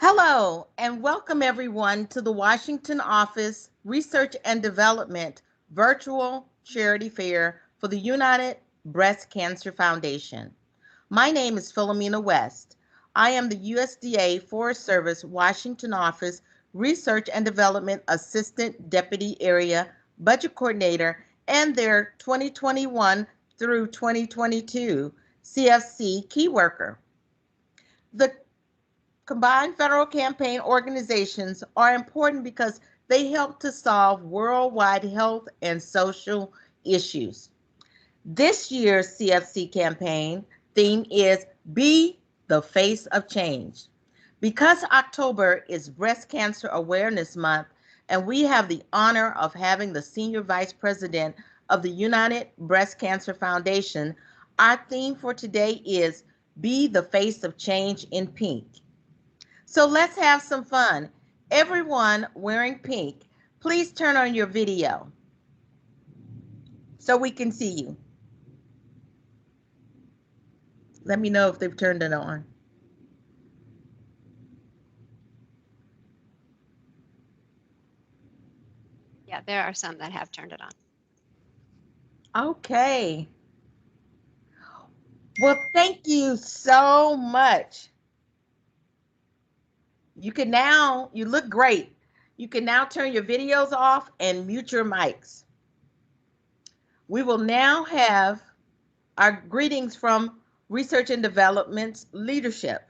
Hello, and welcome everyone to the Washington Office Research and Development Virtual Charity Fair for the United Breast Cancer Foundation. My name is Philomena West. I am the USDA Forest Service Washington Office Research and Development Assistant Deputy Area Budget Coordinator and their 2021 through 2022 CFC Key Worker. The combined federal campaign organizations are important because they help to solve worldwide health and social issues. This year's CFC campaign theme is Be the Face of Change. Because October is Breast Cancer Awareness Month, and we have the honor of having the Senior Vice President of the United Breast Cancer Foundation, our theme for today is Be the Face of Change in Pink. So let's have some fun. Everyone wearing pink, please turn on your video so we can see you. Let me know if they've turned it on. Yeah, there are some that have turned it on. Okay. Well, thank you so much. You look great. You can now turn your videos off and mute your mics. We will now have our greetings from Research and Development Leadership.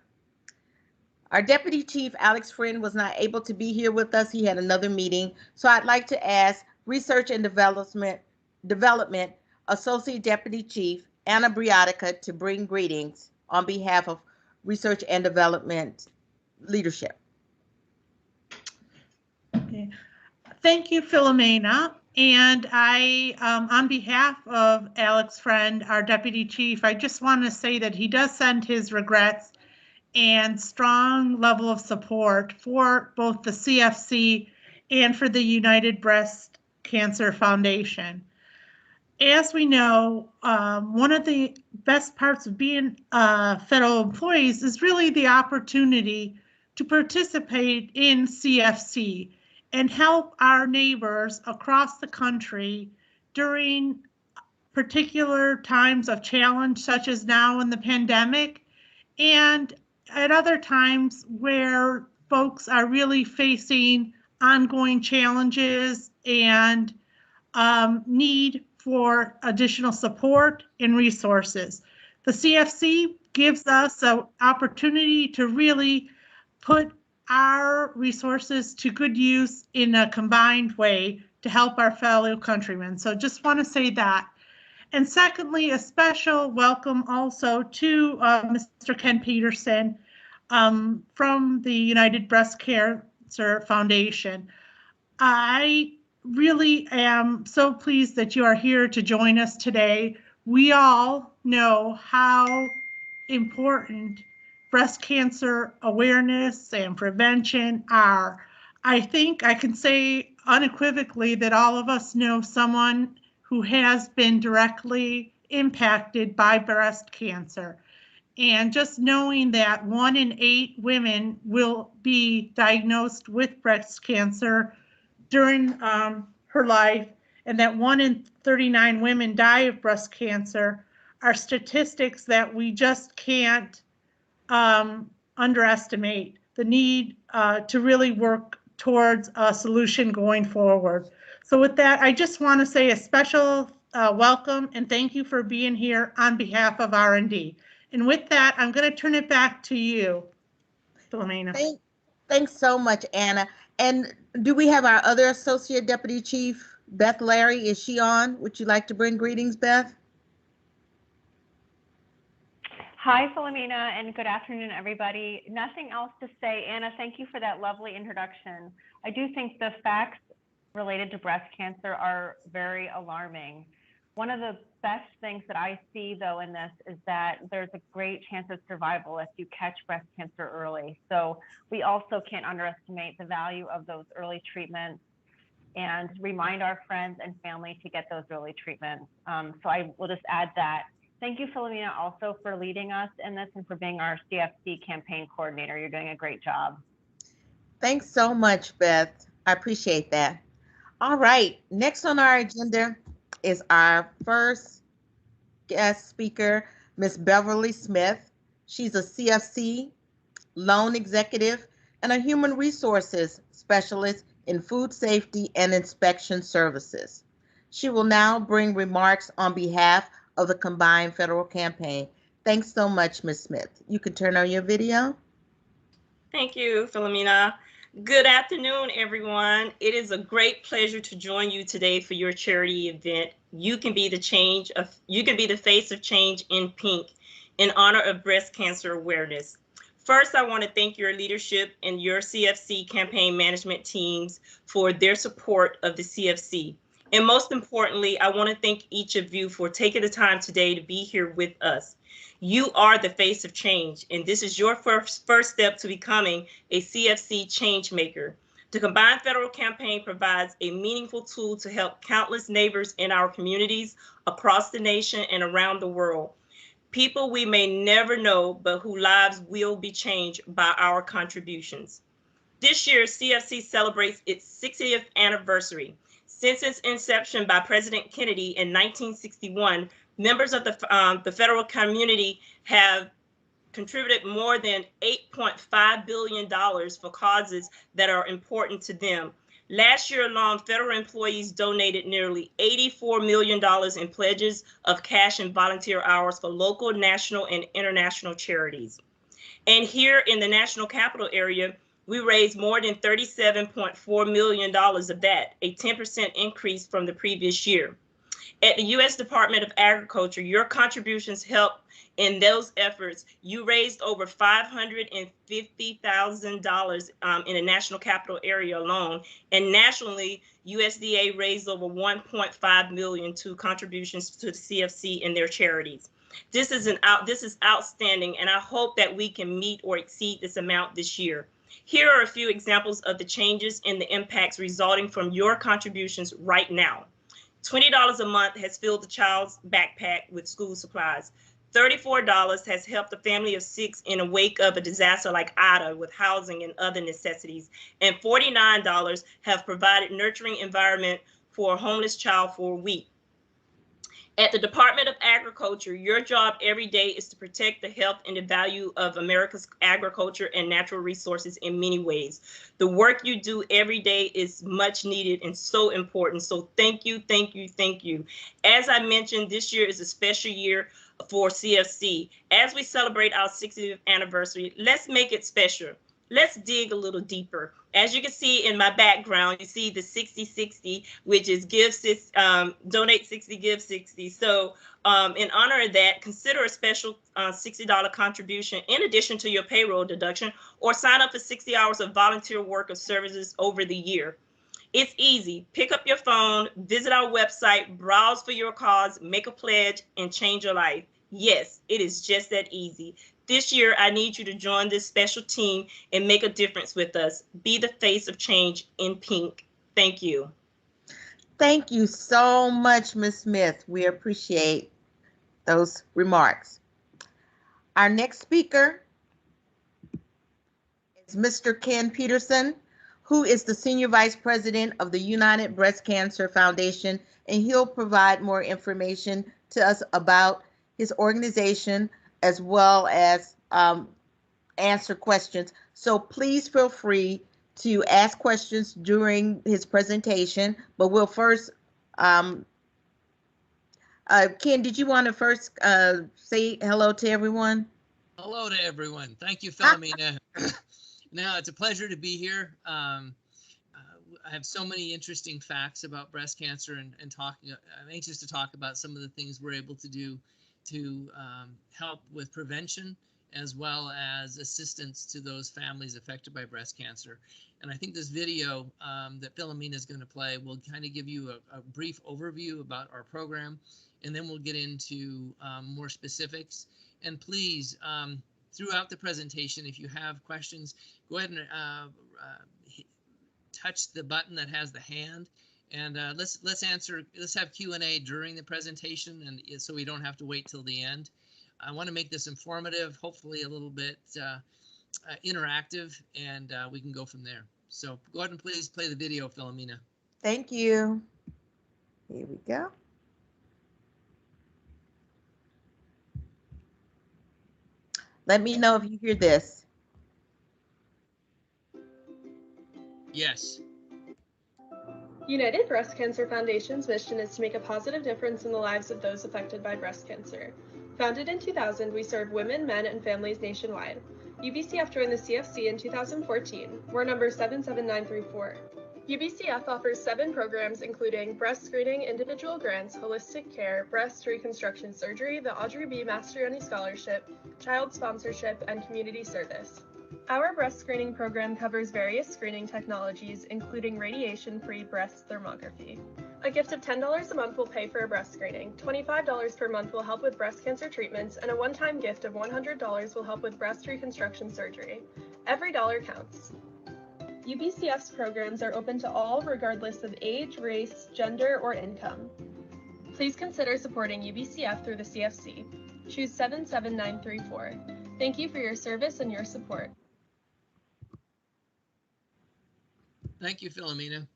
Our Deputy Chief, Alex Friend, was not able to be here with us. He had another meeting. So I'd like to ask Research and Development Associate Deputy Chief, Anna Briatica, to bring greetings on behalf of Research and Development Leadership. Okay. Thank you, Philomena. And on behalf of Alex Friend, our Deputy Chief, I just want to say that he does send his regrets and strong level of support for both the CFC and for the United Breast Cancer Foundation. As we know, one of the best parts of being federal employees is really the opportunity to participate in CFC and help our neighbors across the country during particular times of challenge, such as now in the pandemic, and at other times where folks are really facing ongoing challenges and need for additional support and resources. The CFC gives us an opportunity to really put our resources to good use in a combined way to help our fellow countrymen. So just want to say that. And secondly, a special welcome also to Mr. Ken Peterson from the United Breast Cancer Foundation. I really am so pleased that you are here to join us today. We all know how important breast cancer awareness and prevention are. I think I can say unequivocally that all of us know someone who has been directly impacted by breast cancer. And just knowing that 1 in 8 women will be diagnosed with breast cancer during her life, and that 1 in 39 women die of breast cancer are statistics that we just can't underestimate the need to really work towards a solution going forward. So with that, I just want to say a special welcome and thank you for being here on behalf of R&D. And with that, I'm going to turn it back to you, Philomena. Thanks so much, Anna. And do we have our other Associate Deputy Chief, Beth Larry? Is she on? Would you like to bring greetings, Beth? Hi, Philomena, and good afternoon, everybody. Nothing else to say. Anna, thank you for that lovely introduction. I do think the facts related to breast cancer are very alarming. One of the best things that I see, though, in this is that there's a great chance of survival if you catch breast cancer early. So we also can't underestimate the value of those early treatments and remind our friends and family to get those early treatments. So I will just add that. Thank you, Philomena, also for leading us in this and for being our CFC campaign coordinator. You're doing a great job. Thanks so much, Beth. I appreciate that. All right. Next on our agenda is our first guest speaker, Miss Beverly Smith. She's a CFC loan executive and a human resources specialist in food safety and inspection services. She will now bring remarks on behalf of the combined federal campaign. Thanks so much, Ms. Smith. You can turn on your video. Thank you, Philomena. Good afternoon, everyone. It is a great pleasure to join you today for your charity event. You can be the face of change in pink in honor of breast cancer awareness. First, I want to thank your leadership and your CFC campaign management teams for their support of the CFC. And most importantly, I want to thank each of you for taking the time today to be here with us. You are the face of change, and this is your first step to becoming a CFC change maker. The Combined Federal Campaign provides a meaningful tool to help countless neighbors in our communities across the nation and around the world. People we may never know, but whose lives will be changed by our contributions. This year, CFC celebrates its 60th anniversary. Since its inception by President Kennedy in 1961, members of the federal community have contributed more than $8.5 billion for causes that are important to them. Last year alone, federal employees donated nearly $84 million in pledges of cash and volunteer hours for local, national, and international charities. And here in the national capital area, we raised more than $37.4 million of that, a 10% increase from the previous year. At the U.S. Department of Agriculture, your contributions helped in those efforts. You raised over $550,000 in the national capital area alone, and nationally, USDA raised over $1.5 million to contributions to the CFC and their charities. This is outstanding, and I hope that we can meet or exceed this amount this year. Here are a few examples of the changes and the impacts resulting from your contributions right now. $20 a month has filled the child's backpack with school supplies. $34 has helped a family of 6 in the wake of a disaster like Ida with housing and other necessities. And $49 have provided nurturing environment for a homeless child for a week. At the Department of Agriculture, your job every day is to protect the health and the value of America's agriculture and natural resources in many ways. The work you do every day is much needed and so important. So thank you, thank you, thank you. As I mentioned, this year is a special year for CFC. As we celebrate our 60th anniversary, let's make it special. Let's dig a little deeper. As you can see in my background, you see the 60-60, which is donate 60, give 60. So in honor of that, consider a special $60 contribution in addition to your payroll deduction, or sign up for 60 hours of volunteer work or services over the year. It's easy. Pick up your phone, visit our website, browse for your cause, make a pledge, and change your life. Yes, it is just that easy. This year, I need you to join this special team and make a difference with us. Be the face of change in pink. Thank you. Thank you so much, Ms. Smith. We appreciate those remarks. Our next speaker is Mr. Ken Peterson, who is the Senior Vice President of the United Breast Cancer Foundation, and he'll provide more information to us about his organization as well as answer questions. So please feel free to ask questions during his presentation, but we'll first, Ken, did you want to first say hello to everyone? Hello to everyone. Thank you, Philomena. Now, it's a pleasure to be here. I have so many interesting facts about breast cancer and talking. I'm anxious to talk about some of the things we're able to do to help with prevention as well as assistance to those families affected by breast cancer. And I think this video that Philomena is going to play will kind of give you a brief overview about our program, and then we'll get into more specifics. And please, throughout the presentation, if you have questions, go ahead and touch the button that has the hand, and let's have Q&A during the presentation, and so we don't have to wait till the end. I want to make this informative, hopefully a little bit interactive, and we can go from there. So go ahead and please play the video, Philomena. Thank you. Here we go. Let me know if you hear this. Yes. United Breast Cancer Foundation's mission is to make a positive difference in the lives of those affected by breast cancer. Founded in 2000, we serve women, men, and families nationwide. UBCF joined the CFC in 2014. We're number 77934. UBCF offers 7 programs including breast screening, individual grants, holistic care, breast reconstruction surgery, the Audrey B. Mastriani Scholarship, child sponsorship, and community service. Our breast screening program covers various screening technologies, including radiation-free breast thermography. A gift of $10 a month will pay for a breast screening, $25 per month will help with breast cancer treatments, and a one-time gift of $100 will help with breast reconstruction surgery. Every dollar counts. UBCF's programs are open to all regardless of age, race, gender, or income. Please consider supporting UBCF through the CFC. Choose 77934. Thank you for your service and your support. Thank you, Philomena.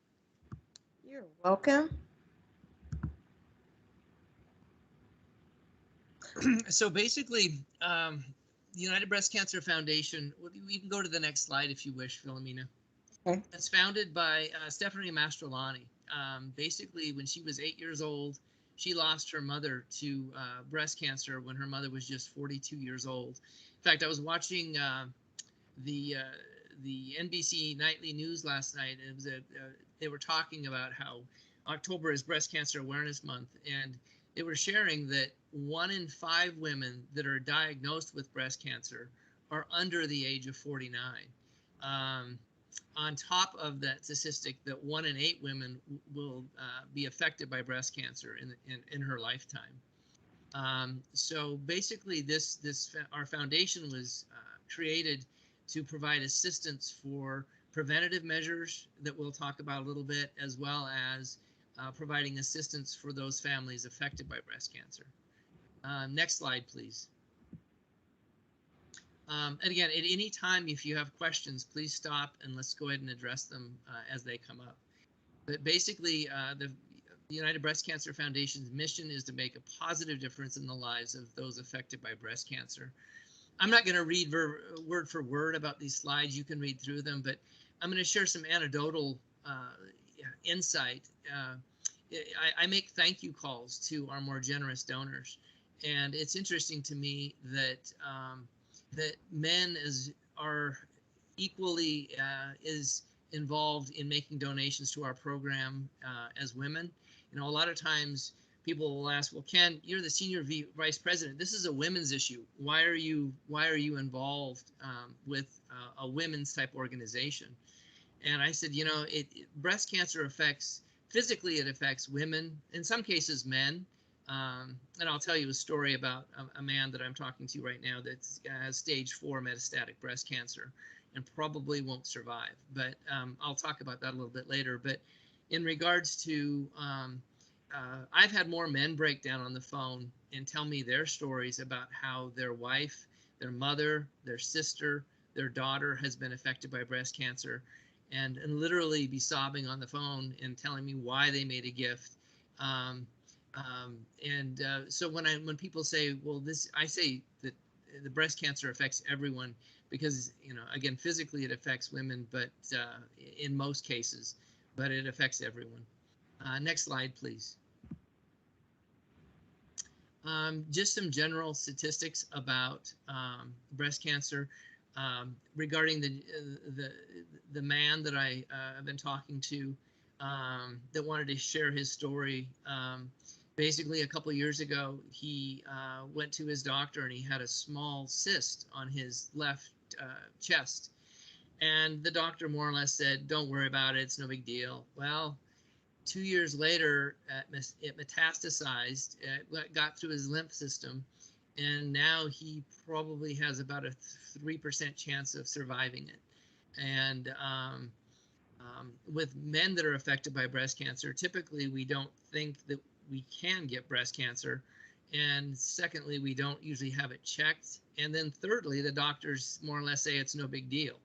You're welcome. So basically, the United Breast Cancer Foundation, we can go to the next slide if you wish, Philomena. Okay. It's founded by Stephanie Mastrolani. Basically, when she was 8 years old, she lost her mother to breast cancer when her mother was just 42 years old. In fact, I was watching the NBC nightly news last night. It was they were talking about how October is Breast Cancer Awareness Month, and they were sharing that 1 in 5 women that are diagnosed with breast cancer are under the age of 49. On top of that statistic, that 1 in 8 women will be affected by breast cancer in her lifetime. So basically, our foundation was created to provide assistance for preventative measures that we'll talk about a little bit, as well as providing assistance for those families affected by breast cancer. Next slide, please. And again, at any time, if you have questions, please stop and let's go ahead and address them as they come up. But basically, the United Breast Cancer Foundation's mission is to make a positive difference in the lives of those affected by breast cancer. I'm not going to read word for word about these slides. You can read through them, but I'm going to share some anecdotal insight. I make thank you calls to our more generous donors, and it's interesting to me that that men are equally is involved in making donations to our program as women. You know, a lot of times people will ask, well, Ken, you're the senior vice president. This is a women's issue. Why are you involved with a women's type organization? And I said, you know, breast cancer affects, physically it affects women, in some cases men. And I'll tell you a story about a man that I'm talking to right now that has stage 4 metastatic breast cancer and probably won't survive. But I'll talk about that a little bit later. But in regards to, I've had more men break down on the phone and tell me their stories about how their wife, their mother, their sister, their daughter has been affected by breast cancer, and literally be sobbing on the phone and telling me why they made a gift. So when people say, well, I say that the breast cancer affects everyone because, you know, again, physically it affects women, but in most cases, but it affects everyone. Next slide, please. Just some general statistics about breast cancer. Regarding the man that I have been talking to that wanted to share his story. Basically, a couple years ago, he went to his doctor and he had a small cyst on his left chest. And the doctor more or less said, don't worry about it, it's no big deal. Well, 2 years later, it metastasized, it got through his lymph system, and now he probably has about a 3% chance of surviving it. And with men that are affected by breast cancer, typically we don't think that we can get breast cancer. And secondly, we don't usually have it checked. And then thirdly, the doctors more or less say it's no big deal.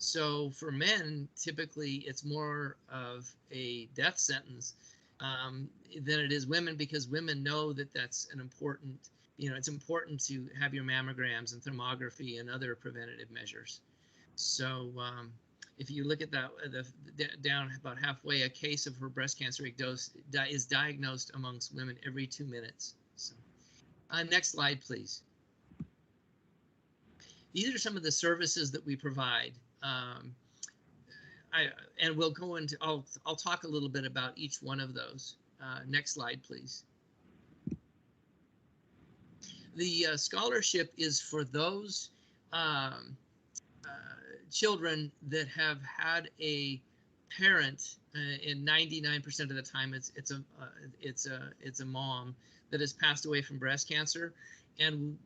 So for men, typically it's more of a death sentence than it is women, because women know that that's an important, it's important to have your mammograms and thermography and other preventative measures. So if you look at that, down about halfway, a case of her breast cancer is diagnosed amongst women every 2 minutes. So, next slide, please. These are some of the services that we provide. And we'll go into, I'll talk a little bit about each one of those. Next slide, please. The scholarship is for those children that have had a parent, in 99% of the time it's a mom that has passed away from breast cancer, and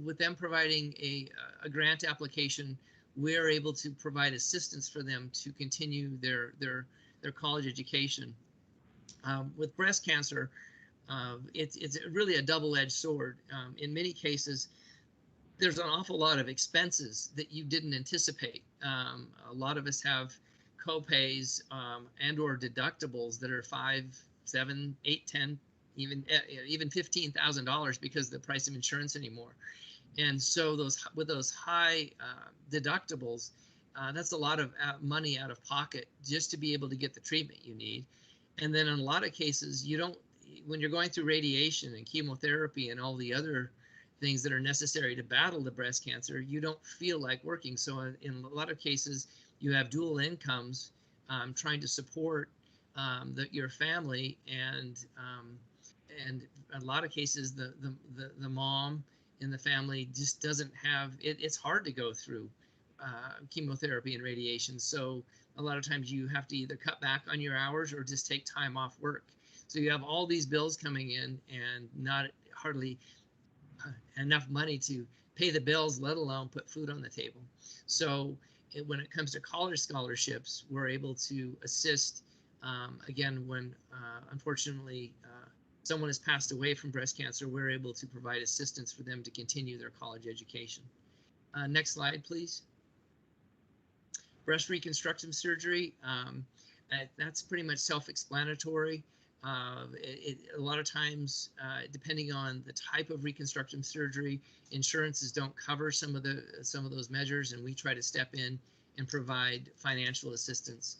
with them providing a grant application, we're able to provide assistance for them to continue their college education. With breast cancer, it's really a double-edged sword. In many cases, there's an awful lot of expenses that you didn't anticipate. A lot of us have co-pays and or deductibles that are $5, $7, $8, $10, even $15,000 because of the price of insurance anymore. And so with those high deductibles, that's a lot of money out of pocket just to be able to get the treatment you need. And then in a lot of cases, when you're going through radiation and chemotherapy and all the other things that are necessary to battle the breast cancer, you don't feel like working. So in a lot of cases, you have dual incomes trying to support your family, and a lot of cases the mom in the family just doesn't have it. It's hard to go through chemotherapy and radiation. So a lot of times you have to either cut back on your hours or just take time off work. So you have all these bills coming in and not hardly enough money to pay the bills, let alone put food on the table. So when it comes to college scholarships, we're able to assist, again, when unfortunately someone has passed away from breast cancer, we're able to provide assistance for them to continue their college education. Next slide, please. Breast reconstructive surgery, that's pretty much self-explanatory. A lot of times, depending on the type of reconstructive surgery, insurances don't cover some of those measures, and we try to step in and provide financial assistance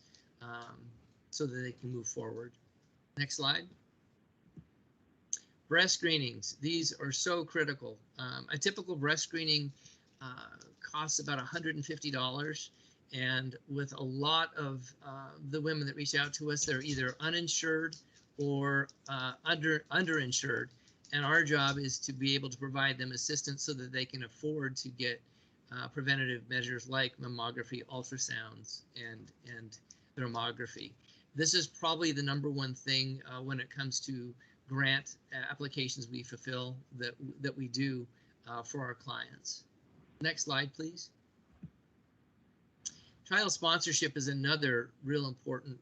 so that they can move forward. Next slide. Breast screenings. These are so critical. A typical breast screening costs about $150. And with a lot of the women that reach out to us, they're either uninsured or underinsured. And our job is to be able to provide them assistance so that they can afford to get preventative measures like mammography, ultrasounds, and thermography. This is probably the number one thing when it comes to grant applications we fulfill that we do for our clients. Next slide, please. Child sponsorship is another real important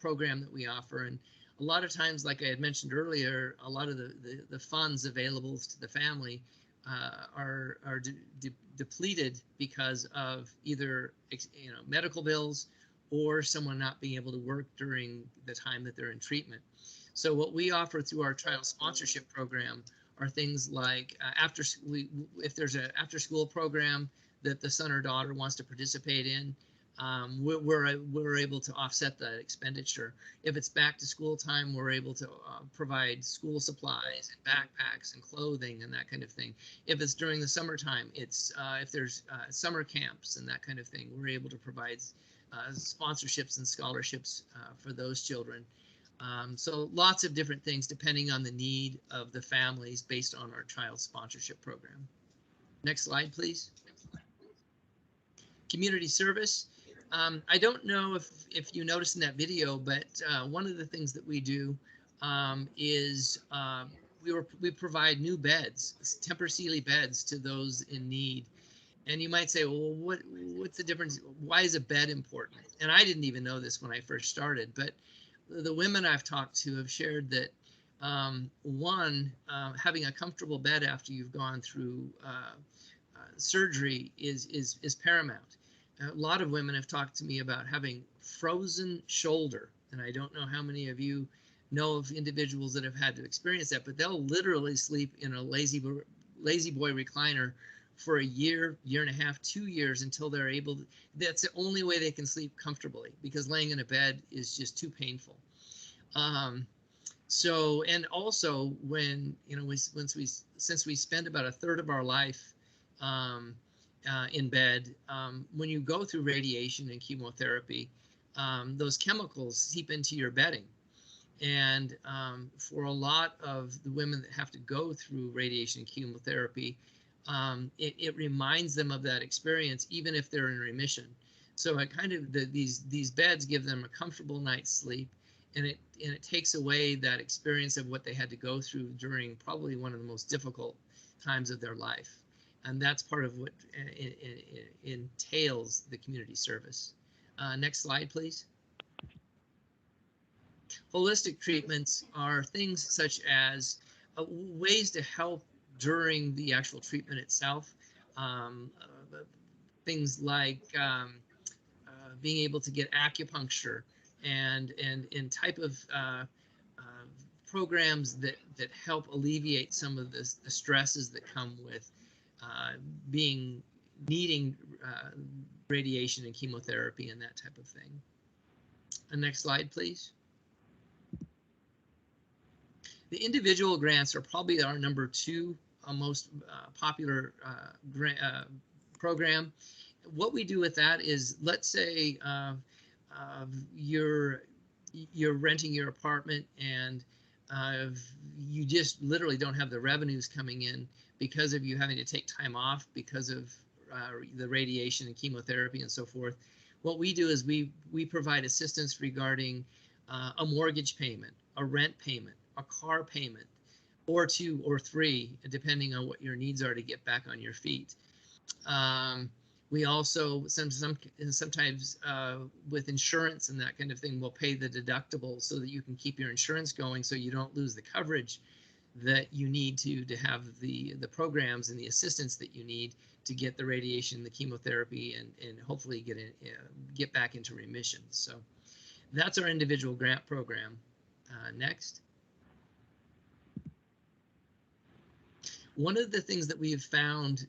program that we offer, and a lot of times, like I had mentioned earlier, a lot of the funds available to the family are depleted because of either medical bills or someone not being able to work during the time that they're in treatment. So what we offer through our child sponsorship program are things like if there's an after-school program that the son or daughter wants to participate in, we're able to offset that expenditure. If it's back to school time, we're able to provide school supplies and backpacks and clothing and that kind of thing. If it's during the summertime, it's if there's summer camps and that kind of thing, we're able to provide sponsorships and scholarships for those children. So lots of different things depending on the need of the families based on our child sponsorship program. Next slide, please. Community service. I don't know if you noticed in that video, but one of the things that we do is we provide new beds, Tempur-Sealy beds to those in need. And you might say, well, what's the difference? Why is a bed important? And I didn't even know this when I first started, but the women I've talked to have shared that having a comfortable bed after you've gone through surgery is paramount. a lot of women have talked to me about having frozen shoulder, and I don't know how many of you know of individuals that have had to experience that, but they'll literally sleep in a lazy boy recliner for a year, year and a half, 2 years until they're able to. That's the only way they can sleep comfortably, because laying in a bed is just too painful. So, and also when, you know, since we spend about a third of our life in bed, when you go through radiation and chemotherapy, those chemicals seep into your bedding. And for a lot of the women that have to go through radiation and chemotherapy, it reminds them of that experience, even if they're in remission. So it kind of, these beds give them a comfortable night's sleep, and it takes away that experience of what they had to go through during probably one of the most difficult times of their life. And that's part of what entails the community service. Next slide, please. Holistic treatments are things such as ways to help during the actual treatment itself. Things like being able to get acupuncture and type of programs that help alleviate some of the stresses that come with needing radiation and chemotherapy and that type of thing. Next slide, please. The individual grants are probably our number 2 most popular program. What we do with that is, let's say you're renting your apartment and you just literally don't have the revenues coming in because of you having to take time off because of the radiation and chemotherapy and so forth. What we do is we provide assistance regarding a mortgage payment, a rent payment, a car payment, or 2 or 3, depending on what your needs are to get back on your feet. We also sometimes with insurance and that kind of thing, we'll pay the deductible so that you can keep your insurance going, so you don't lose the coverage that you need to have the programs and the assistance that you need to get the radiation, the chemotherapy, and hopefully get back into remission. So that's our individual grant program. Next. One of the things that we've found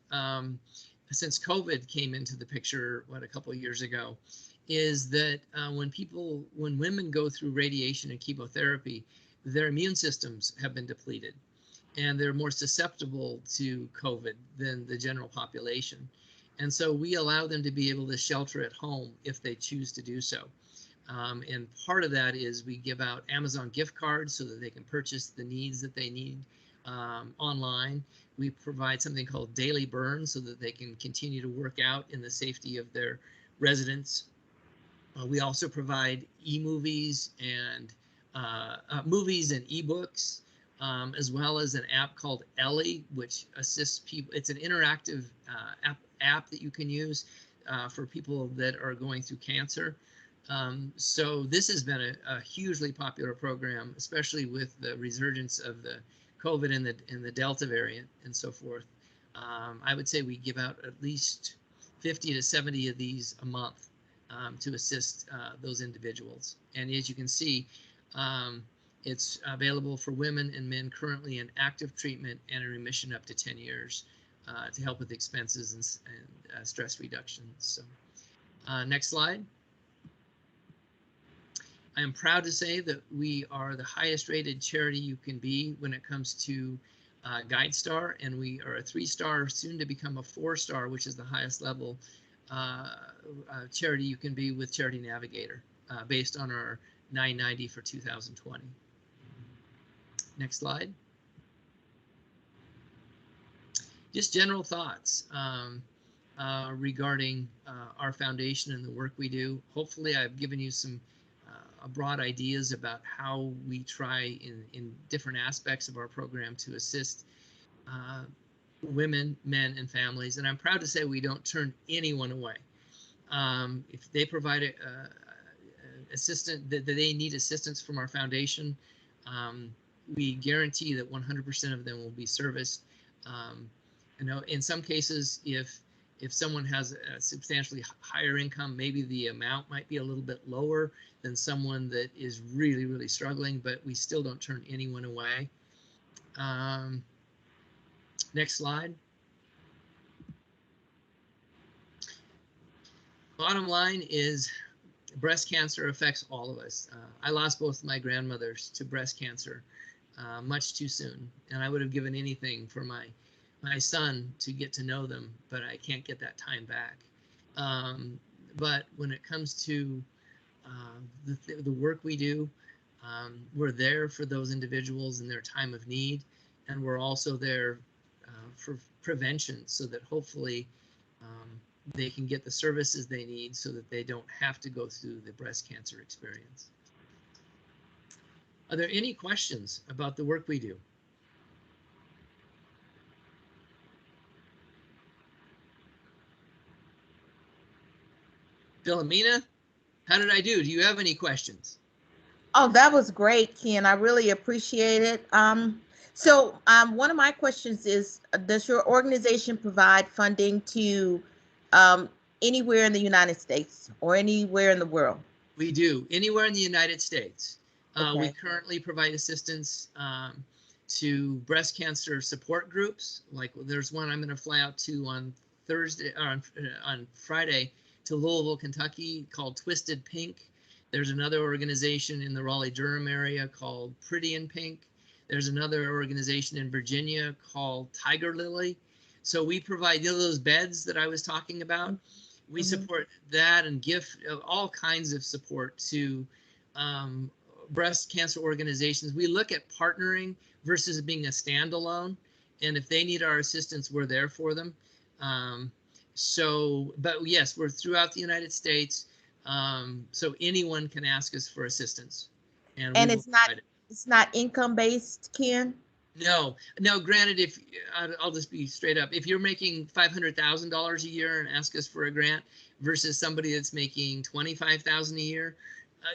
since COVID came into the picture, a couple of years ago, is that when women go through radiation and chemotherapy, their immune systems have been depleted, and they're more susceptible to COVID than the general population. And so we allow them to be able to shelter at home if they choose to do so. And part of that is we give out Amazon gift cards so that they can purchase the needs that they need online. We provide something called daily burn so that they can continue to work out in the safety of their residence. We also provide e-movies and movies and ebooks, as well as an app called Ellie, which assists people. It's an interactive app that you can use for people that are going through cancer. So this has been a hugely popular program, especially with the resurgence of the COVID and the Delta variant and so forth. I would say we give out at least 50 to 70 of these a month to assist those individuals. And as you can see, it's available for women and men currently in active treatment and in remission up to 10 years to help with expenses and stress reduction. So next slide. I am proud to say that we are the highest rated charity you can be when it comes to GuideStar, and we are a 3-star, soon to become a 4-star, which is the highest level charity you can be with Charity Navigator, based on our 990 for 2020. Next slide. Just general thoughts regarding our foundation and the work we do. Hopefully I've given you some broad ideas about how we try in different aspects of our program to assist women, men, and families. And I'm proud to say we don't turn anyone away. If they provide assistance, that they need assistance from our foundation, we guarantee that 100% of them will be serviced. You know, in some cases, if If someone has a substantially higher income, maybe the amount might be a little bit lower than someone that is really, really struggling, but we still don't turn anyone away. Next slide. Bottom line is breast cancer affects all of us. I lost both my grandmothers to breast cancer much too soon, and I would have given anything for my son to get to know them, but I can't get that time back. But when it comes to the work we do, we're there for those individuals in their time of need, and we're also there for prevention, so that hopefully they can get the services they need so that they don't have to go through the breast cancer experience. Are there any questions about the work we do? Philomena, how did I do? Do you have any questions? Oh, that was great, Ken. I really appreciate it. One of my questions is, does your organization provide funding to anywhere in the United States or anywhere in the world? We do. Anywhere in the United States. Okay. We currently provide assistance to breast cancer support groups. Like there's one I'm going to fly out to on Thursday, or on Friday, to Louisville, Kentucky, called Twisted Pink. There's another organization in the Raleigh-Durham area called Pretty in Pink. There's another organization in Virginia called Tiger Lily. So we provide, you know, those beds that I was talking about. We support that and give all kinds of support to breast cancer organizations. We look at partnering versus being a standalone. And if they need our assistance, we're there for them. But yes, we're throughout the United States. So anyone can ask us for assistance. And it's not income based, Ken? No, granted, if I'll just be straight up, if you're making $500,000 a year and ask us for a grant versus somebody that's making $25,000 a year,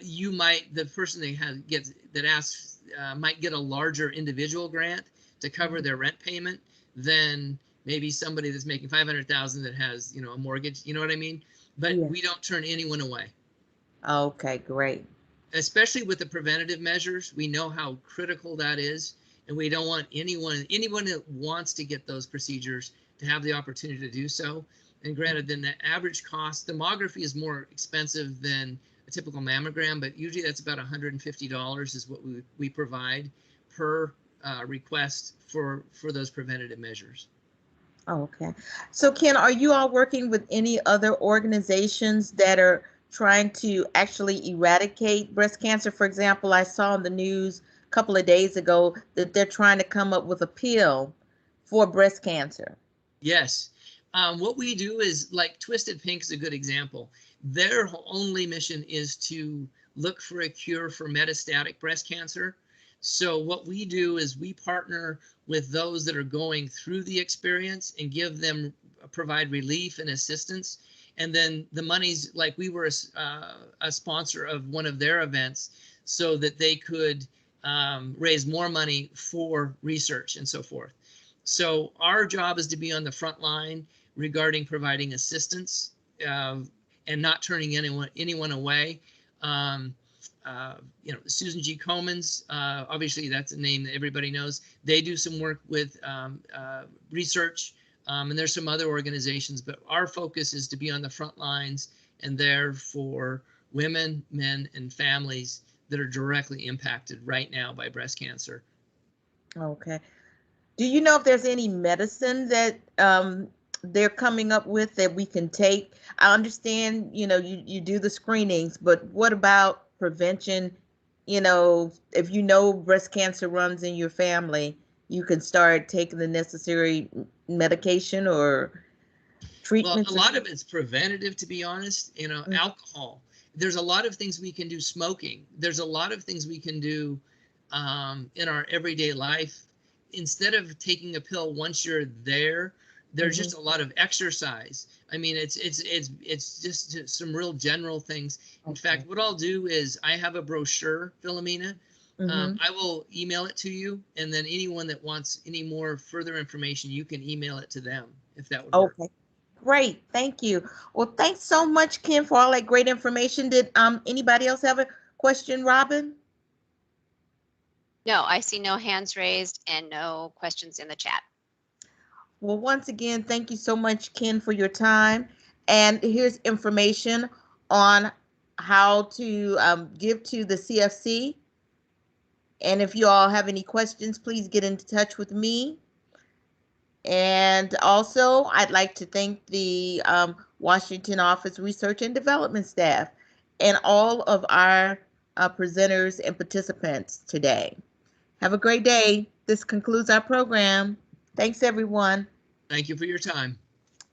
the person that asks might get a larger individual grant to cover their rent payment than maybe somebody that's making $500,000 that has, you know, a mortgage, you know what I mean? But we don't turn anyone away. Okay, great. Especially with the preventative measures, we know how critical that is. And we don't want anyone that wants to get those procedures to have the opportunity to do so. And granted, then the average cost, thermography is more expensive than a typical mammogram, but usually that's about $150 is what we provide per request for those preventative measures. Oh, okay. So Ken, are you all working with any other organizations that are trying to actually eradicate breast cancer? For example, I saw on the news a couple of days ago that they're trying to come up with a pill for breast cancer. Yes. What we do is, like Twisted Pink is a good example. Their only mission is to look for a cure for metastatic breast cancer. So what we do is we partner with those that are going through the experience and provide relief and assistance. And then the money's, like, we were a sponsor of one of their events so that they could raise more money for research and so forth. So our job is to be on the front line regarding providing assistance and not turning anyone away. You know, Susan G. Komen, obviously that's a name that everybody knows. They do some work with research, and there's some other organizations, but our focus is to be on the front lines and there for women, men, and families that are directly impacted right now by breast cancer. Okay. Do you know if there's any medicine that they're coming up with that we can take? I understand, you know, you do the screenings, but what about prevention? You know, if you know breast cancer runs in your family, you can start taking the necessary medication or treatments. Well, a lot of it's preventative, to be honest. You know, alcohol. There's a lot of things we can do. Smoking. There's a lot of things we can do in our everyday life. Instead of taking a pill once you're there, there's just a lot of exercise. I mean, it's just some real general things. In fact, what I'll do is I have a brochure, Philomena. I will email it to you, and then anyone that wants any more further information, you can email it to them if that would work. Okay, great. Thank you. Well, thanks so much, Ken, for all that great information. Did anybody else have a question, Robin? No, I see no hands raised and no questions in the chat. Well, once again, thank you so much, Ken, for your time. And here's information on how to give to the CFC. And if you all have any questions, please get in touch with me. And also, I'd like to thank the Washington Office Research and Development staff and all of our presenters and participants today. Have a great day. This concludes our program. Thanks, everyone. Thank you for your time.